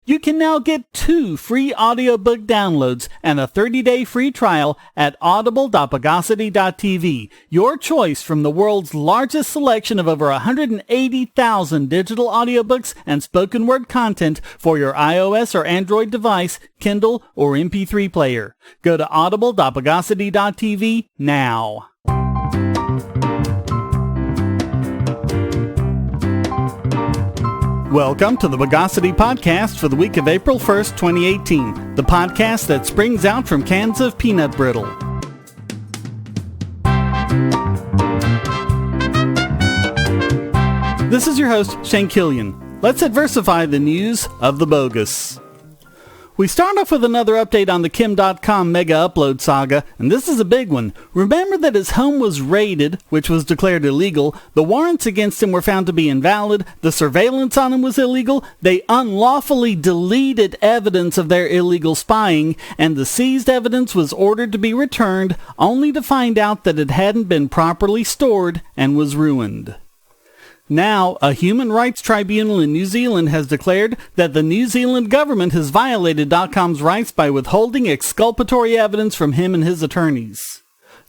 You can now get 2 free audiobook downloads and a 30-day free trial at audible.bogosity.tv. Your choice from the world's largest selection of over 180,000 digital audiobooks and spoken word content for your iOS or Android device, Kindle, or MP3 player. Go to audible.bogosity.tv now. Welcome to the Bogosity podcast for the week of April 1st, 2018, the podcast that springs out from cans of peanut brittle. This is your host, Shane Killian. Let's adversify the news of the bogus. We start off with another update on the Dotcom mega upload saga, and this is a big one. Remember that his home was raided, which was declared illegal, the warrants against him were found to be invalid, the surveillance on him was illegal, they unlawfully deleted evidence of their illegal spying, and the seized evidence was ordered to be returned, only to find out that it hadn't been properly stored and was ruined. Now, a human rights tribunal in New Zealand has declared that the New Zealand government has violated Dotcom's rights by withholding exculpatory evidence from him and his attorneys.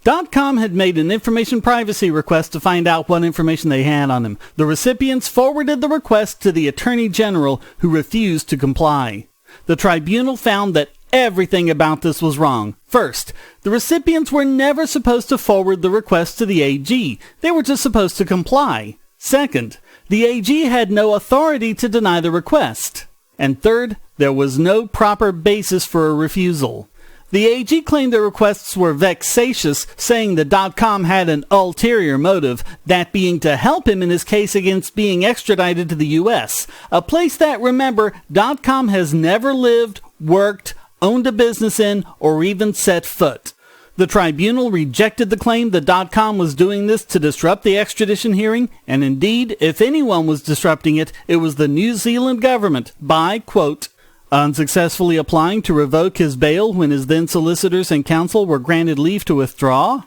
Dotcom had made an information privacy request to find out what information they had on him. The recipients forwarded the request to the Attorney General, who refused to comply. The tribunal found that everything about this was wrong. First, the recipients were never supposed to forward the request to the AG. They were just supposed to comply. Second, the AG had no authority to deny the request. And third, there was no proper basis for a refusal. The AG claimed the requests were vexatious, saying that Dotcom had an ulterior motive, that being to help him in his case against being extradited to the U.S., a place that, remember, Dotcom has never lived, worked, owned a business in, or even set foot. The tribunal rejected the claim that Dotcom was doing this to disrupt the extradition hearing, and indeed, if anyone was disrupting it, it was the New Zealand government by, quote, unsuccessfully applying to revoke his bail when his then solicitors and counsel were granted leave to withdraw,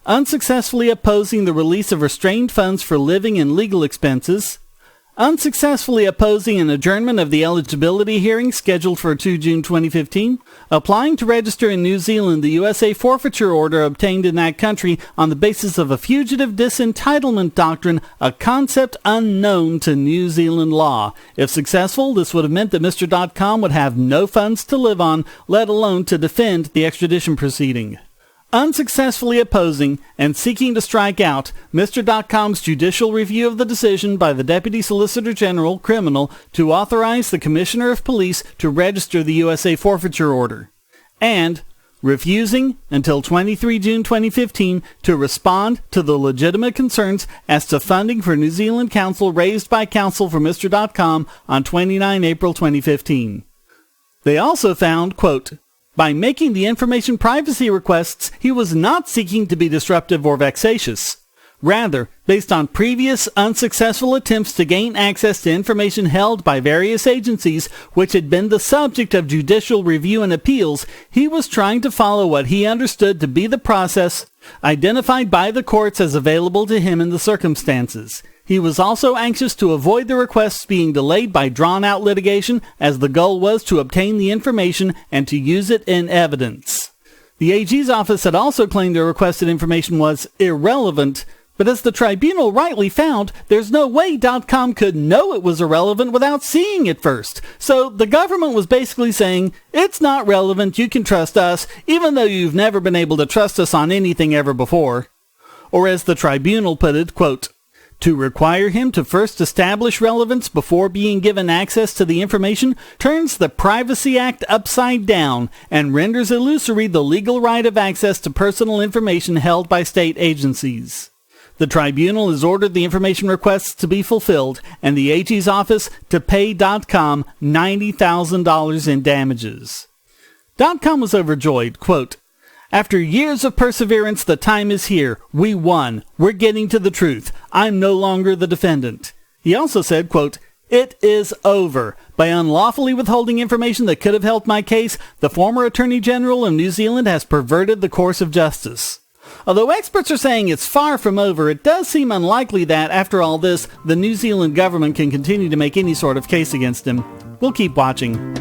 unsuccessfully opposing the release of restrained funds for living and legal expenses, unsuccessfully opposing an adjournment of the eligibility hearing scheduled for 2 June 2015, applying to register in New Zealand the USA forfeiture order obtained in that country on the basis of a fugitive disentitlement doctrine, a concept unknown to New Zealand law. If successful, this would have meant that Mr. Dotcom would have no funds to live on, let alone to defend the extradition proceeding. Unsuccessfully opposing and seeking to strike out Mr. Dotcom's judicial review of the decision by the Deputy Solicitor General, Criminal, to authorize the Commissioner of Police to register the USA forfeiture order. And refusing until 23 June 2015 to respond to the legitimate concerns as to funding for New Zealand Council raised by counsel for Mr. Dotcom on 29 April 2015. They also found, quote, by making the information privacy requests, he was not seeking to be disruptive or vexatious. Rather, based on previous unsuccessful attempts to gain access to information held by various agencies which had been the subject of judicial review and appeals, he was trying to follow what he understood to be the process identified by the courts as available to him in the circumstances. He was also anxious to avoid the requests being delayed by drawn-out litigation, as the goal was to obtain the information and to use it in evidence. The AG's office had also claimed the requested information was irrelevant, but as the tribunal rightly found, there's no way Dotcom could know it was irrelevant without seeing it first. So the government was basically saying, it's not relevant, you can trust us, even though you've never been able to trust us on anything ever before. Or as the tribunal put it, quote, to require him to first establish relevance before being given access to the information turns the Privacy Act upside down and renders illusory the legal right of access to personal information held by state agencies. The tribunal has ordered the information requests to be fulfilled and the AG's office to pay Dotcom $90,000 in damages. Dotcom was overjoyed, quote, after years of perseverance, the time is here. We won. We're getting to the truth. I'm no longer the defendant. He also said, quote, it is over. By unlawfully withholding information that could have helped my case, the former Attorney General of New Zealand has perverted the course of justice. Although experts are saying it's far from over, it does seem unlikely that, after all this, the New Zealand government can continue to make any sort of case against him. We'll keep watching.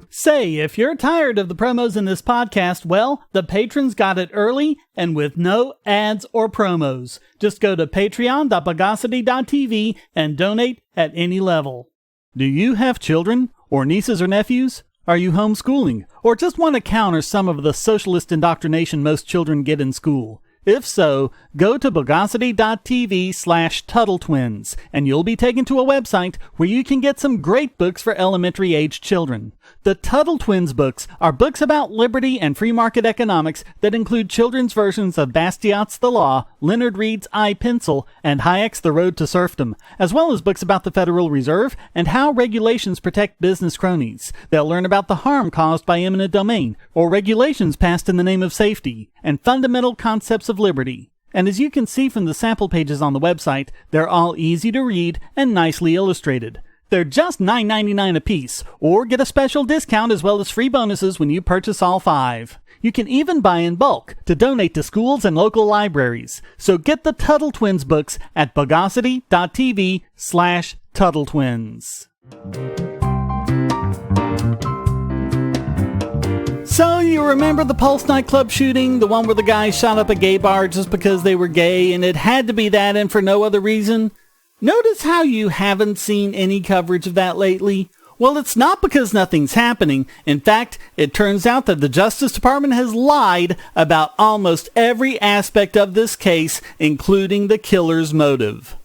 Say, if you're tired of the promos in this podcast, well, the patrons got it early and with no ads or promos. Just go to patreon.bogosity.tv and donate at any level. Do you have children or nieces or nephews? Are you homeschooling or just want to counter some of the socialist indoctrination most children get in school? If so, go to bogosity.tv/TuttleTwins and you'll be taken to a website where you can get some great books for elementary age children. The Tuttle Twins books are books about liberty and free market economics that include children's versions of Bastiat's The Law, Leonard Read's I, Pencil, and Hayek's The Road to Serfdom, as well as books about the Federal Reserve and how regulations protect business cronies. They'll learn about the harm caused by eminent domain, or regulations passed in the name of safety, and fundamental concepts of liberty. And as you can see from the sample pages on the website, they're all easy to read and nicely illustrated. They're just $9.99 a piece, or get a special discount as well as free bonuses when you purchase all 5. You can even buy in bulk to donate to schools and local libraries. So get the Tuttle Twins books at bogosity.tv/TuttleTwins. So you remember the Pulse nightclub shooting, the one where the guy shot up a gay bar just because they were gay, and it had to be that and for no other reason? Notice how you haven't seen any coverage of that lately? Well, it's not because nothing's happening. In fact, it turns out that the Justice Department has lied about almost every aspect of this case, including the killer's motive.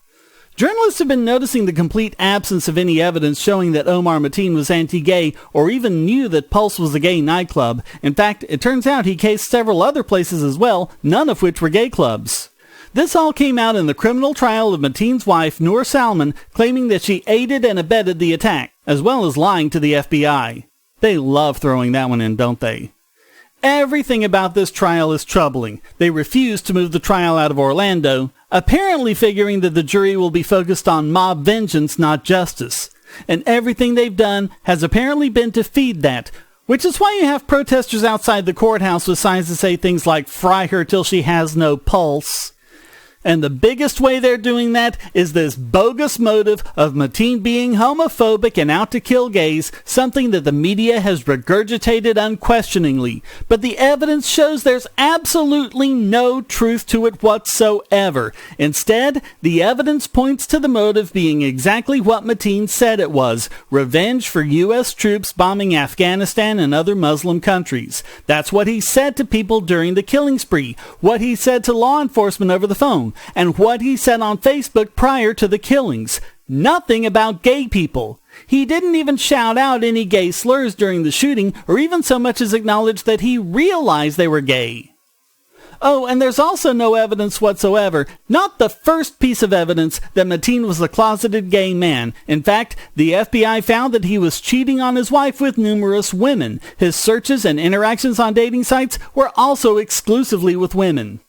Journalists have been noticing the complete absence of any evidence showing that Omar Mateen was anti-gay or even knew that Pulse was a gay nightclub. In fact, it turns out he cased several other places as well, none of which were gay clubs. This all came out in the criminal trial of Mateen's wife, Noor Salman, claiming that she aided and abetted the attack, as well as lying to the FBI. They love throwing that one in, don't they? Everything about this trial is troubling. They refuse to move the trial out of Orlando, apparently figuring that the jury will be focused on mob vengeance, not justice. And everything they've done has apparently been to feed that, which is why you have protesters outside the courthouse with signs that say things like, "Fry her till she has no pulse." And the biggest way they're doing that is this bogus motive of Mateen being homophobic and out to kill gays, something that the media has regurgitated unquestioningly. But the evidence shows there's absolutely no truth to it whatsoever. Instead, the evidence points to the motive being exactly what Mateen said it was: revenge for U.S. troops bombing Afghanistan and other Muslim countries. That's what he said to people during the killing spree, what he said to law enforcement over the phone, and what he said on Facebook prior to the killings. Nothing about gay people. He didn't even shout out any gay slurs during the shooting, or even so much as acknowledge that he realized they were gay. Oh, and there's also no evidence whatsoever, not the first piece of evidence, that Mateen was a closeted gay man. In fact, the FBI found that he was cheating on his wife with numerous women. His searches and interactions on dating sites were also exclusively with women.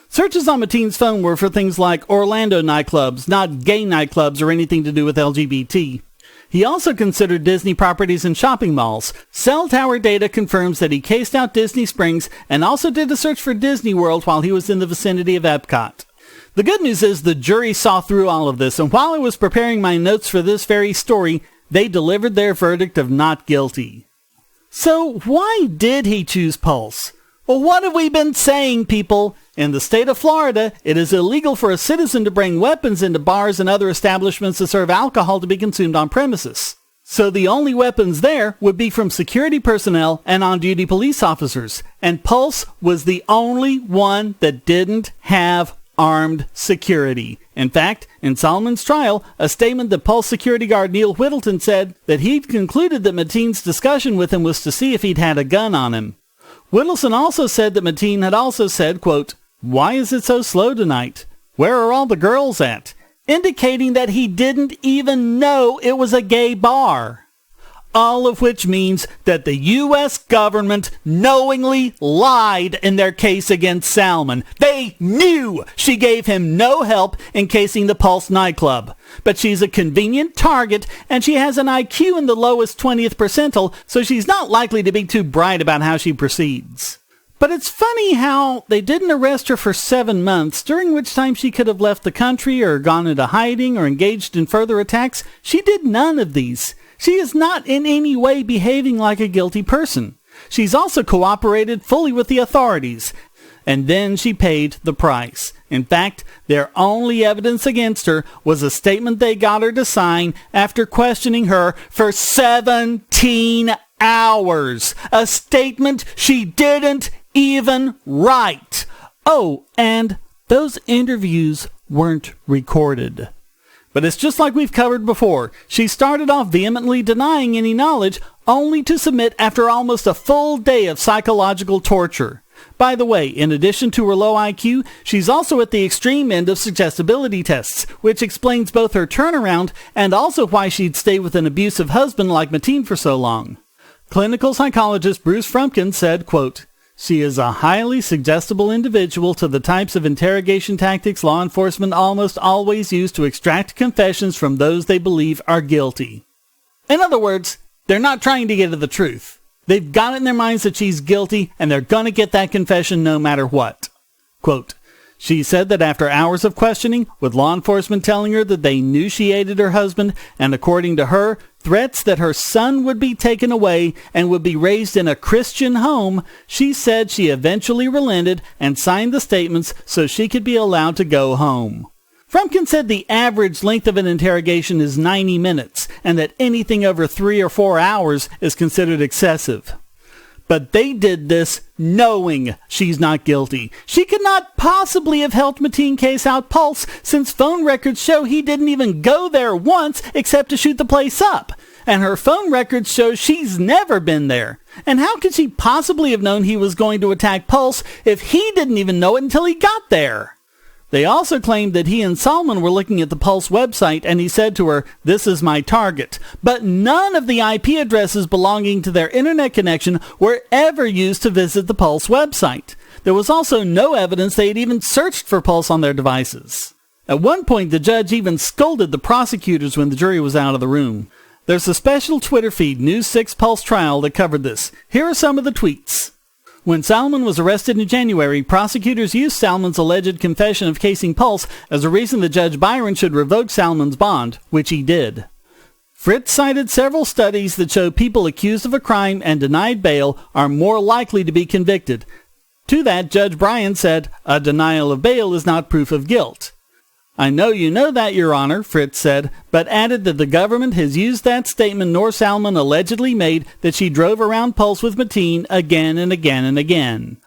Searches on Mateen's phone were for things like Orlando nightclubs, not gay nightclubs or anything to do with LGBT. He also considered Disney properties and shopping malls. Cell tower data confirms that he cased out Disney Springs and also did a search for Disney World while he was in the vicinity of Epcot. The good news is the jury saw through all of this, and while I was preparing my notes for this very story, they delivered their verdict of not guilty. So why did he choose Pulse? Well, what have we been saying, people? In the state of Florida, it is illegal for a citizen to bring weapons into bars and other establishments to serve alcohol to be consumed on premises. So the only weapons there would be from security personnel and on-duty police officers. And Pulse was the only one that didn't have armed security. In fact, in Solomon's trial, a statement that Pulse security guard Neil Whittleton said that he'd concluded that Mateen's discussion with him was to see if he'd had a gun on him. Whittleton also said that Mateen had also said, quote, "Why is it so slow tonight? Where are all the girls at?" Indicating that he didn't even know it was a gay bar. all of which means that the U.S. government knowingly lied in their case against Salman. They knew she gave him no help in casing the Pulse nightclub. But she's a convenient target, and she has an IQ in the lowest 20th percentile, so she's not likely to be too bright about how she proceeds. But it's funny how they didn't arrest her for 7 months, during which time she could have left the country or gone into hiding or engaged in further attacks. She did none of these. She is not in any way behaving like a guilty person. She's also cooperated fully with the authorities. And then she paid the price. In fact, their only evidence against her was a statement they got her to sign after questioning her for 17 hours. A statement she didn't even write. Oh, and those interviews weren't recorded. But it's just like we've covered before. She started off vehemently denying any knowledge, only to submit after almost a full day of psychological torture. By the way, in addition to her low IQ, she's also at the extreme end of suggestibility tests, which explains both her turnaround and also why she'd stay with an abusive husband like Mateen for so long. Clinical psychologist Bruce Frumpkin said, quote, "She is a highly suggestible individual to the types of interrogation tactics law enforcement almost always use to extract confessions from those they believe are guilty." In other words, they're not trying to get at the truth. They've got it in their minds that she's guilty, and they're going to get that confession no matter what. Quote, "She said that after hours of questioning, with law enforcement telling her that they knew she aided her husband, and according to her, threats that her son would be taken away and would be raised in a Christian home, she said she eventually relented and signed the statements so she could be allowed to go home." Frumpkin said the average length of an interrogation is 90 minutes, and that anything over 3 or 4 hours is considered excessive. But they did this knowing she's not guilty. She could not possibly have helped Mateen case out Pulse, since phone records show he didn't even go there once except to shoot the place up. And her phone records show she's never been there. And how could she possibly have known he was going to attack Pulse if he didn't even know it until he got there? They also claimed that he and Salman were looking at the Pulse website and he said to her, "This is my target." But none of the IP addresses belonging to their internet connection were ever used to visit the Pulse website. There was also no evidence they had even searched for Pulse on their devices. At one point, the judge even scolded the prosecutors when the jury was out of the room. There's a special Twitter feed, News 6 Pulse Trial, that covered this. Here are some of the tweets. When Salman was arrested in January, prosecutors used Salman's alleged confession of casing Pulse as a reason that Judge Byron should revoke Salman's bond, which he did. Fritz cited several studies that show people accused of a crime and denied bail are more likely to be convicted. To that, Judge Bryan said, "A denial of bail is not proof of guilt." "I know you know that, Your Honor," Fritz said, but added that the government has used that statement Noor Salman allegedly made that she drove around Pulse with Mateen again and again and again.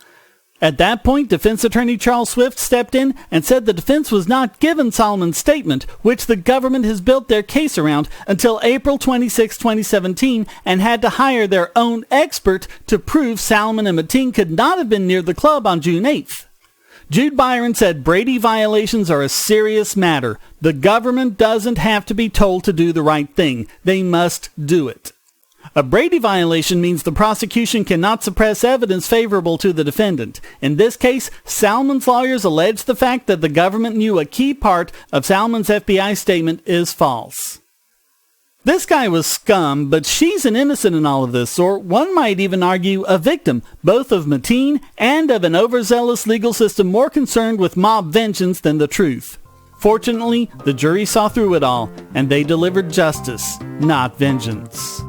At that point, defense attorney Charles Swift stepped in and said the defense was not given Salman's statement, which the government has built their case around, until April 26, 2017, and had to hire their own expert to prove Salman and Mateen could not have been near the club on June 8th. Jude Byron said Brady violations are a serious matter. The government doesn't have to be told to do the right thing. They must do it. A Brady violation means the prosecution cannot suppress evidence favorable to the defendant. In this case, Salman's lawyers allege the fact that the government knew a key part of Salman's FBI statement is false. This guy was scum, but she's an innocent in all of this, or one might even argue a victim, both of Mateen and of an overzealous legal system more concerned with mob vengeance than the truth. Fortunately, the jury saw through it all, and they delivered justice, not vengeance.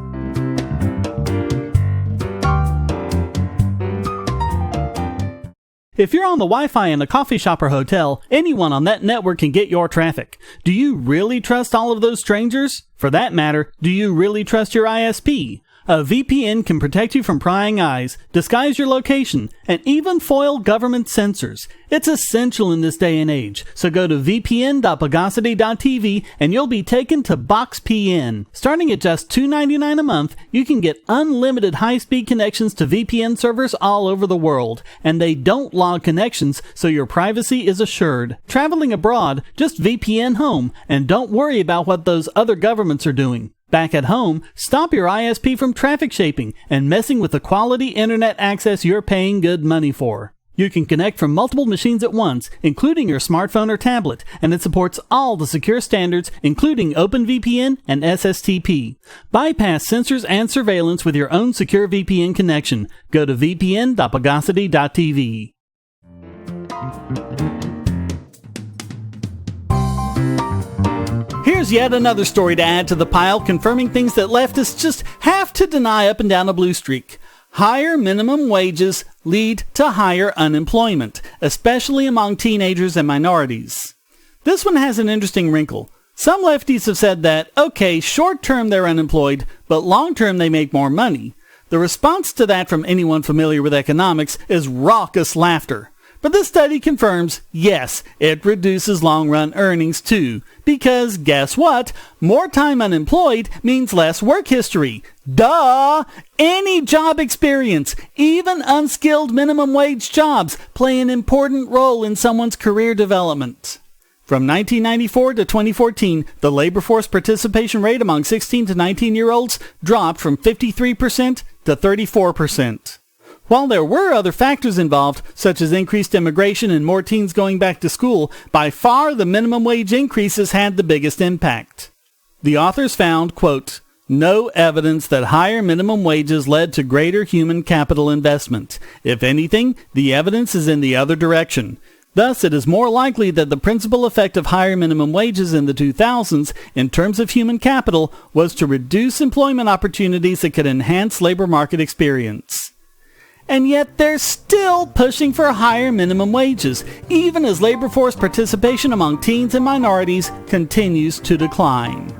If you're on the Wi-Fi in a coffee shop or hotel, anyone on that network can get your traffic. Do you really trust all of those strangers? For that matter, do you really trust your ISP? A VPN can protect you from prying eyes, disguise your location, and even foil government censors. It's essential in this day and age, so go to vpn.bogosity.tv and you'll be taken to BoxPN. Starting at just $2.99 a month, you can get unlimited high-speed connections to VPN servers all over the world, and they don't log connections, so your privacy is assured. Traveling abroad, just VPN home, and don't worry about what those other governments are doing. Back at home, stop your ISP from traffic shaping and messing with the quality internet access you're paying good money for. You can connect from multiple machines at once, including your smartphone or tablet, and it supports all the secure standards, including OpenVPN and SSTP. Bypass censors and surveillance with your own secure VPN connection. Go to vpn.bogosity.tv. Here's yet another story to add to the pile, confirming things that leftists just have to deny up and down a blue streak. Higher minimum wages lead to higher unemployment, especially among teenagers and minorities. This one has an interesting wrinkle. Some lefties have said that, okay, short-term they're unemployed, but long-term they make more money. The response to that from anyone familiar with economics is raucous laughter. But this study confirms, yes, it reduces long-run earnings too. Because guess what? More time unemployed means less work history. Duh! Any job experience, even unskilled minimum wage jobs, play an important role in someone's career development. From 1994 to 2014, the labor force participation rate among 16 to 19-year-olds dropped from 53% to 34%. While there were other factors involved, such as increased immigration and more teens going back to school, by far the minimum wage increases had the biggest impact. The authors found, quote, no evidence that higher minimum wages led to greater human capital investment. If anything, the evidence is in the other direction. Thus, it is more likely that the principal effect of higher minimum wages in the 2000s, in terms of human capital, was to reduce employment opportunities that could enhance labor market experience. And yet they're still pushing for higher minimum wages, even as labor force participation among teens and minorities continues to decline.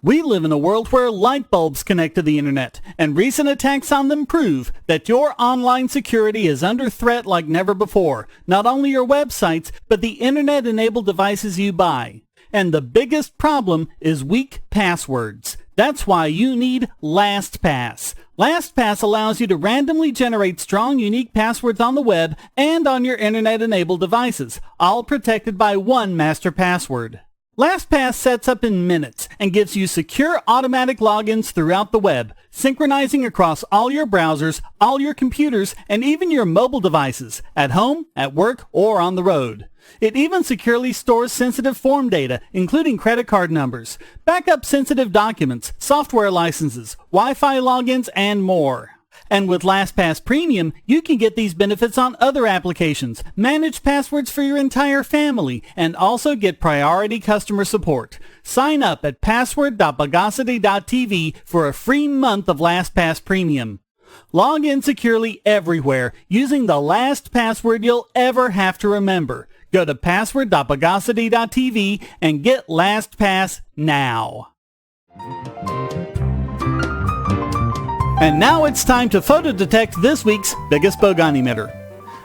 We live in a world where light bulbs connect to the internet, and recent attacks on them prove that your online security is under threat like never before. Not only your websites, but the internet-enabled devices you buy. And the biggest problem is weak passwords. That's why you need LastPass. LastPass allows you to randomly generate strong, unique passwords on the web and on your internet-enabled devices, all protected by one master password. LastPass sets up in minutes and gives you secure automatic logins throughout the web, synchronizing across all your browsers, all your computers, and even your mobile devices, at home, at work, or on the road. It even securely stores sensitive form data, including credit card numbers, backup sensitive documents, software licenses, Wi-Fi logins, and more. And with LastPass Premium, you can get these benefits on other applications, manage passwords for your entire family, and also get priority customer support. Sign up at password.bogosity.tv for a free month of LastPass Premium. Log in securely everywhere using the last password you'll ever have to remember. Go to password.bogosity.tv and get LastPass now. And now it's time to photo detect this week's biggest bogon emitter.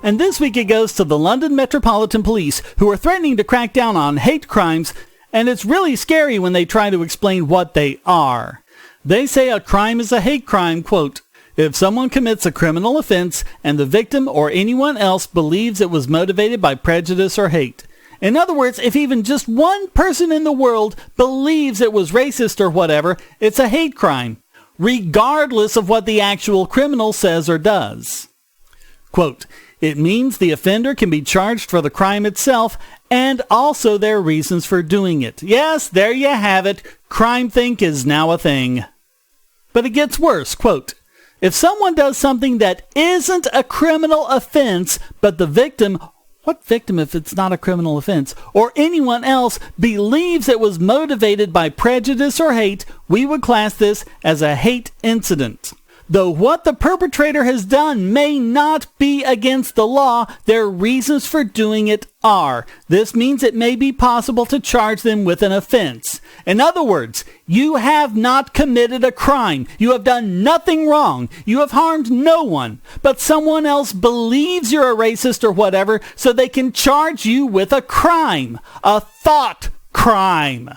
And this week it goes to the London Metropolitan Police, who are threatening to crack down on hate crimes, and it's really scary when they try to explain what they are. They say a crime is a hate crime, quote, if someone commits a criminal offense and the victim or anyone else believes it was motivated by prejudice or hate. In other words, if even just one person in the world believes it was racist or whatever, it's a hate crime, regardless of what the actual criminal says or does. Quote, it means the offender can be charged for the crime itself and also their reasons for doing it. Yes, there you have it. CrimeThink is now a thing. But it gets worse. Quote, if someone does something that isn't a criminal offense, but the victim, what victim if it's not a criminal offense, or anyone else believes it was motivated by prejudice or hate, we would class this as a hate incident. Though what the perpetrator has done may not be against the law, their reasons for doing it are. This means it may be possible to charge them with an offense. In other words, you have not committed a crime. You have done nothing wrong. You have harmed no one. But someone else believes you're a racist or whatever, so they can charge you with a crime. A thought crime.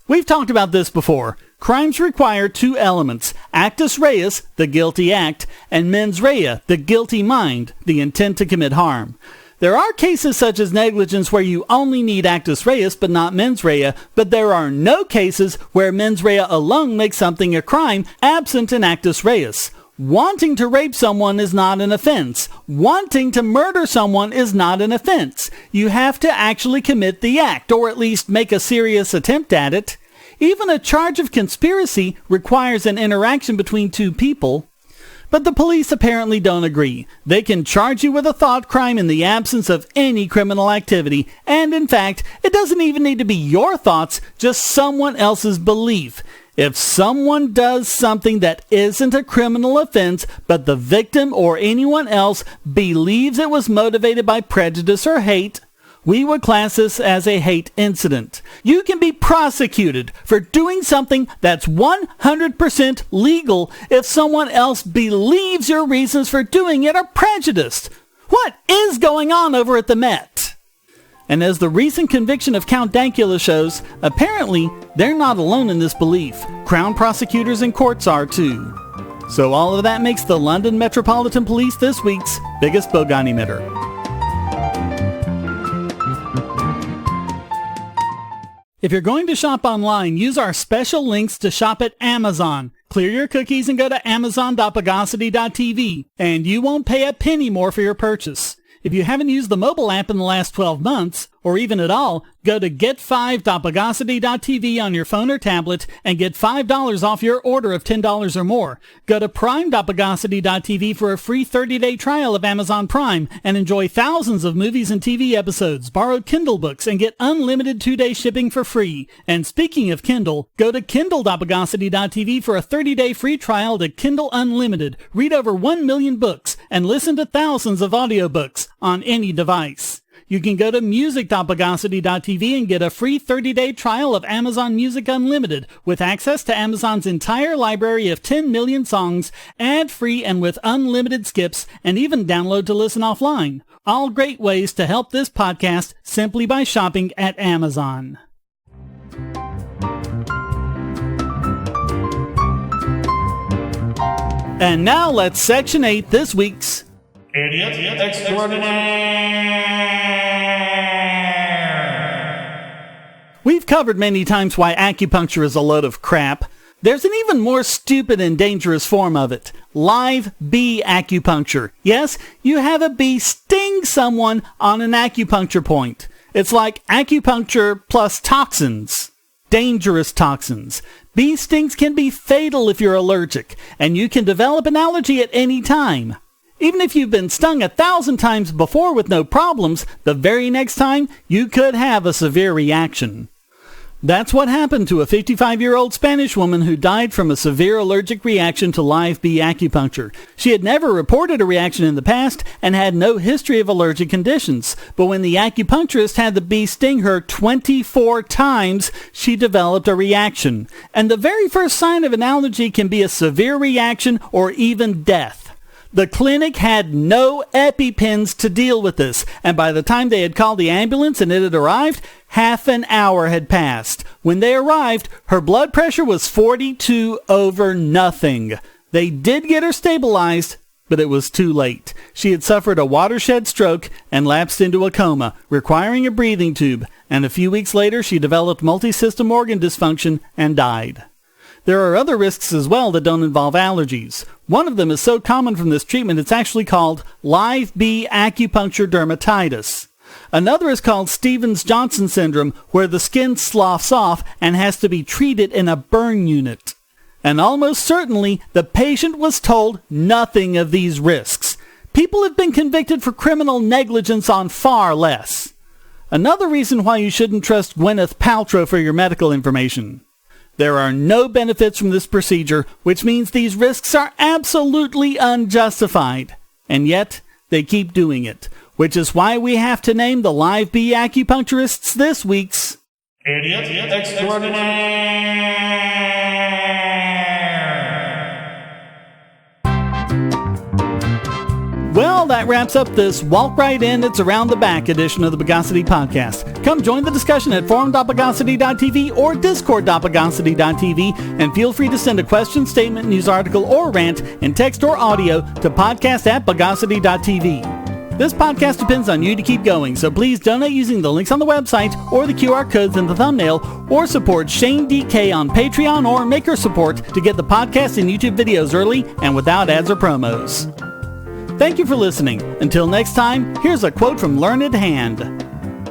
We've talked about this before. Crimes require two elements, actus reus, the guilty act, and mens rea, the guilty mind, the intent to commit harm. There are cases such as negligence where you only need actus reus but not mens rea, but there are no cases where mens rea alone makes something a crime absent an actus reus. Wanting to rape someone is not an offense. Wanting to murder someone is not an offense. You have to actually commit the act, or at least make a serious attempt at it. Even a charge of conspiracy requires an interaction between two people. But the police apparently don't agree. They can charge you with a thought crime in the absence of any criminal activity, and in fact, it doesn't even need to be your thoughts, just someone else's belief. If someone does something that isn't a criminal offense, but the victim or anyone else believes it was motivated by prejudice or hate, we would class this as a hate incident. You can be prosecuted for doing something that's 100% legal if someone else believes your reasons for doing it are prejudiced. What is going on over at the Met? And as the recent conviction of Count Dankula shows, apparently they're not alone in this belief. Crown prosecutors and courts are too. So all of that makes the London Metropolitan Police this week's biggest Bogon emitter. If you're going to shop online, use our special links to shop at Amazon. Clear your cookies and go to amazon.bogosity.tv, and you won't pay a penny more for your purchase. If you haven't used the mobile app in the last 12 months, or even at all, go to get5.bogosity.tv on your phone or tablet and get $5 off your order of $10 or more. Go to prime.bogosity.tv for a free 30-day trial of Amazon Prime and enjoy thousands of movies and TV episodes, borrowed Kindle books, and get unlimited 2-day shipping for free. And speaking of Kindle, go to kindle.bogosity.tv for a 30-day free trial to Kindle Unlimited. Read over 1 million books and listen to thousands of audiobooks on any device. You can go to music.bogosity.tv and get a free 30-day trial of Amazon Music Unlimited with access to Amazon's entire library of 10 million songs, ad-free and with unlimited skips, and even download to listen offline. All great ways to help this podcast simply by shopping at Amazon. And now let's Section 8 this week's Idiot Extraordinaire. We've covered many times why acupuncture is a load of crap. There's an even more stupid and dangerous form of it. Live bee acupuncture. Yes, you have a bee sting someone on an acupuncture point. It's like acupuncture plus toxins. Dangerous toxins. Bee stings can be fatal if you're allergic, and you can develop an allergy at any time. Even if you've been stung 1,000 times before with no problems, the very next time you could have a severe reaction. That's what happened to a 55-year-old Spanish woman who died from a severe allergic reaction to live bee acupuncture. She had never reported a reaction in the past and had no history of allergic conditions. But when the acupuncturist had the bee sting her 24 times, she developed a reaction. And the very first sign of an allergy can be a severe reaction or even death. The clinic had no EpiPens to deal with this, and by the time they had called the ambulance and it had arrived, half an hour had passed. When they arrived, her blood pressure was 42/nothing. They did get her stabilized, but it was too late. She had suffered a watershed stroke and lapsed into a coma, requiring a breathing tube, and a few weeks later she developed multi-system organ dysfunction and died. There are other risks as well that don't involve allergies. One of them is so common from this treatment it's actually called live bee acupuncture dermatitis. Another is called Stevens-Johnson syndrome, where the skin sloughs off and has to be treated in a burn unit. And almost certainly, the patient was told nothing of these risks. People have been convicted for criminal negligence on far less. Another reason why you shouldn't trust Gwyneth Paltrow for your medical information. There are no benefits from this procedure, which means these risks are absolutely unjustified. And yet, they keep doing it, which is why we have to name the live bee acupuncturists this week's Idiot Extraordinaire. Well, that wraps up this Walk Right In, It's Around the Back edition of the Bogosity Podcast. Come join the discussion at forum.bogosity.tv or discord.bogosity.tv, and feel free to send a question, statement, news article, or rant in text or audio to podcast@bogosity.tv. This podcast depends on you to keep going, so please donate using the links on the website or the QR codes in the thumbnail, or support Shane DK on Patreon or Maker Support to get the podcast and YouTube videos early and without ads or promos. Thank you for listening. Until next time, here's a quote from Learned Hand.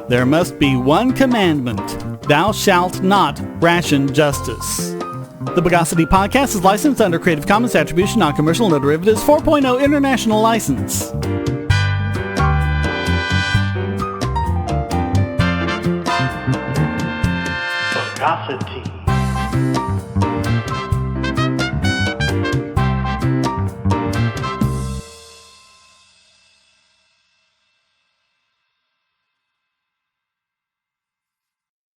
There must be one commandment. Thou shalt not ration justice. The Bogosity podcast is licensed under Creative Commons Attribution Non-Commercial No Derivatives 4.0 International License. Bogosity.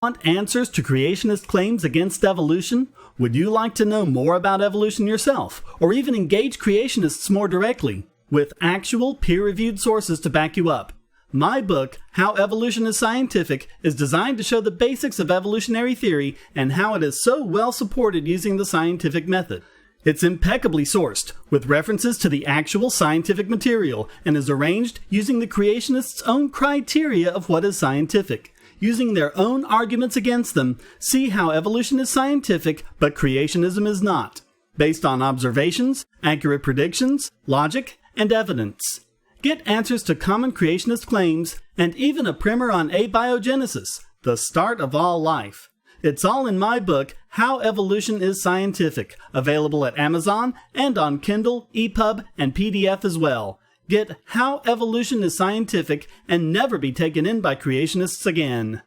Want answers to creationist claims against evolution? Would you like to know more about evolution yourself, or even engage creationists more directly, with actual peer-reviewed sources to back you up? My book, How Evolution is Scientific, is designed to show the basics of evolutionary theory and how it is so well supported using the scientific method. It's impeccably sourced, with references to the actual scientific material, and is arranged using the creationists' own criteria of what is scientific. Using their own arguments against them, see how evolution is scientific, but creationism is not, based on observations, accurate predictions, logic, and evidence. Get answers to common creationist claims, and even a primer on abiogenesis, the start of all life. It's all in my book, How Evolution is Scientific, available at Amazon and on Kindle, EPUB, and PDF as well. Get How Evolution is Scientific and never be taken in by creationists again.